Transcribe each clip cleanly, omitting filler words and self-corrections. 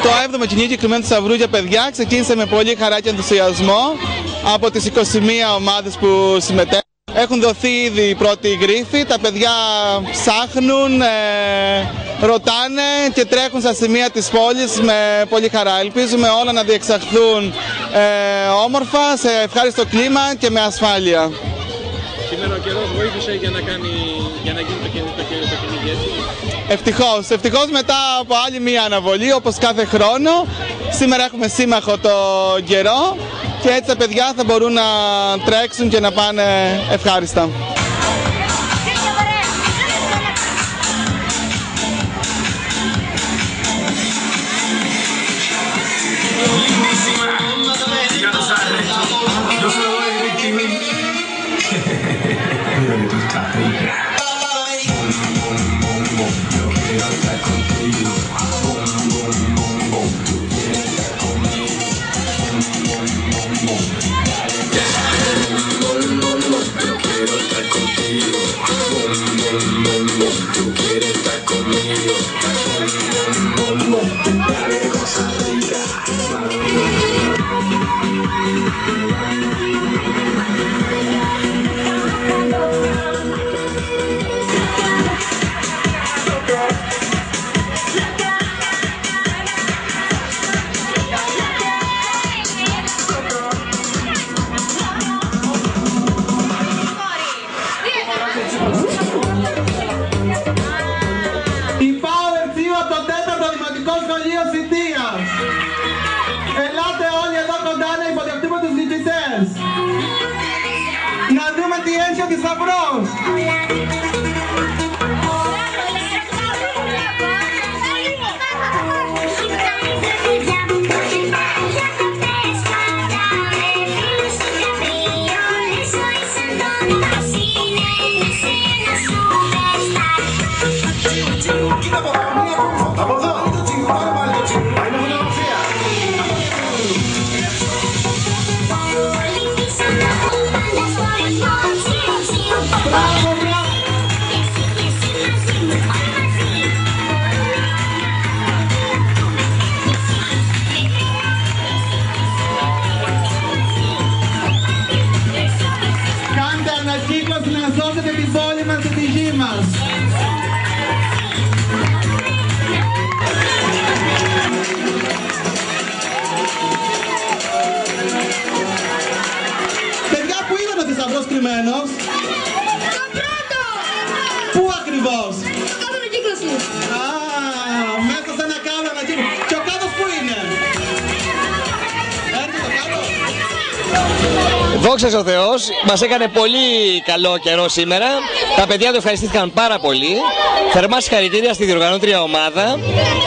Το 7ο κυνήγι κρυμμένου θησαυρού για παιδιά ξεκίνησε με πολύ χαρά και ενθουσιασμό από τις 21 ομάδες που συμμετέχουν. Έχουν δοθεί ήδη οι πρώτοι γρίφοι, τα παιδιά ψάχνουν, ρωτάνε και τρέχουν στα σημεία της πόλης με πολύ χαρά. Ελπίζουμε όλα να διεξαχθούν όμορφα, σε ευχάριστο κλίμα και με ασφάλεια. Σήμερα ο καιρός βοήθησε για να γίνει το κυνήγι, έτσι. Ευτυχώς μετά από άλλη μία αναβολή, όπως κάθε χρόνο, σήμερα έχουμε σύμμαχο το καιρό και έτσι τα παιδιά θα μπορούν να τρέξουν και να πάνε ευχάριστα. Ελάτε όλοι εδώ κοντά να υποδεχτούμε τους νικητές. Να δούμε τι έχει ο θησαυρός. Κάντε ανακύκλωση να σώσετε την πόλη μας και τη γη μας. Παιδιά, πού ήταν ο θησαυρός κρυμμένος? Το πρώτο! Πού ακριβώς? Κάτω ανακύκλωση. Α, μέσα σε ένα κάβλο ανακύκλωση. Και ο κάτος πού είναι? Έρχεται το κάτω. Δόξα τω Θεώς, μας έκανε πολύ καλό καιρό σήμερα. Τα παιδιά το ευχαριστήθηκαν πάρα πολύ. Θερμά συγχαρητήρια στη διοργανώτρια ομάδα,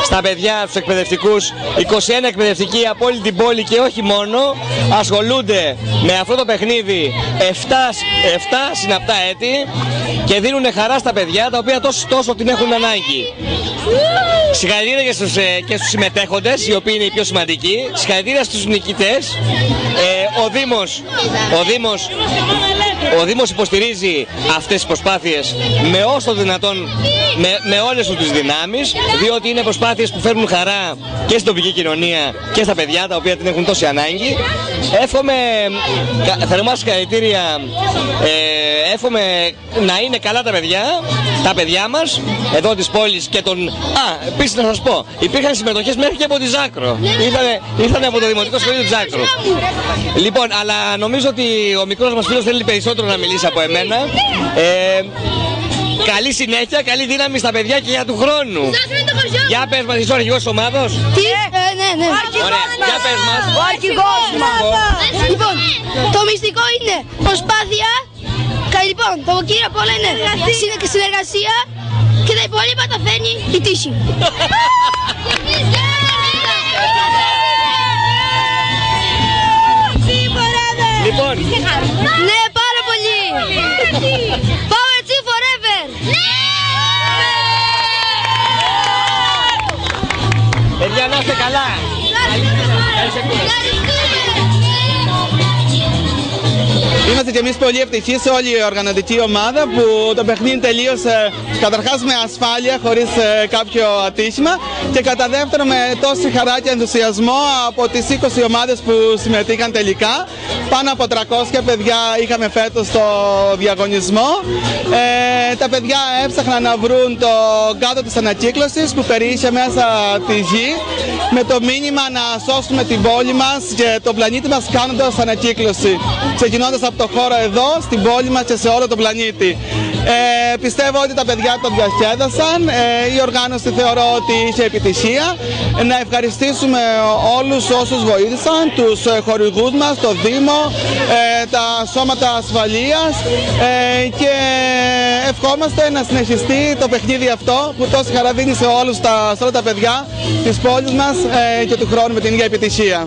στα παιδιά, τους εκπαιδευτικούς. 21 εκπαιδευτικοί από όλη την πόλη και όχι μόνο ασχολούνται με αυτό το παιχνίδι 7 συναπτά έτη και δίνουν χαρά στα παιδιά τα οποία τόσο την έχουν ανάγκη. Συγχαρητήρια και στους συμμετέχοντες, οι οποίοι είναι οι πιο σημαντικοί. Συγχαρητήρια στους νικητές. Ο Δήμος υποστηρίζει αυτές τις προσπάθειες με όσο δυνατόν, με όλες τις δυνάμεις, διότι είναι προσπάθειες που φέρνουν χαρά και στην τοπική κοινωνία και στα παιδιά τα οποία την έχουν τόση ανάγκη. Εύχομαι θερμά συγχαρητήρια, εύχομαι να είναι καλά τα παιδιά μας εδώ της πόλης και των... Επίσης να σας πω, υπήρχαν συμμετοχές μέχρι και από τη Ζάκρο. Ήρθανε από το Δημοτικό Σχολείο του Ζάκρου. Λοιπόν, αλλά νομίζω ότι ο μικρός μας φίλος θέλει περισσότερο να μιλήσει από εμένα. Καλή συνέχεια, καλή δύναμη στα παιδιά και για του χρόνου. Για πες μας, είσαι ο αρχηγός της ομάδος. Τι? Ναι. Ωραία, για πες μας. Ο αρχηγός μας. Λοιπόν, το μυστικό είναι προσπάθεια. Λοιπόν, το κύριο απ' όλα είναι συνεργασία και τα υπόλοιπα τα φέρνει η τύχη. Λοιπόν, ναι, πάρα πολύ. Power Team Forever. παιδιά, να είστε καλά. Ευχαριστούμε. Είμαστε κι εμείς πολύ ευτυχείς, όλη η οργανωτική ομάδα, που το παιχνίδι τελείωσε καταρχάς με ασφάλεια, χωρίς κάποιο ατύχημα, και κατά δεύτερο με τόση χαρά και ενθουσιασμό από τις 20 ομάδες που συμμετείχαν τελικά. Πάνω από 300 παιδιά είχαμε φέτος στο διαγωνισμό. Τα παιδιά έψαχναν να βρουν το κάδο της ανακύκλωσης που περιείχε μέσα τη γη, με το μήνυμα να σώσουμε την πόλη μας και τον πλανήτη μας κάνοντας ανακύκλωση, ξεκινώντας από το χώρο εδώ, στην πόλη μας και σε όλο τον πλανήτη. Πιστεύω ότι τα παιδιά το διασκέδασαν, η οργάνωση θεωρώ ότι είχε επιτυχία. Να ευχαριστήσουμε όλους όσους βοήθησαν, τους χορηγούς μας, το Δήμο, τα σώματα ασφαλείας, και ευχόμαστε να συνεχιστεί το παιχνίδι αυτό που τόση χαρά δίνει σε όλα τα παιδιά της πόλης μας και του χρόνου με την ίδια επιτυχία.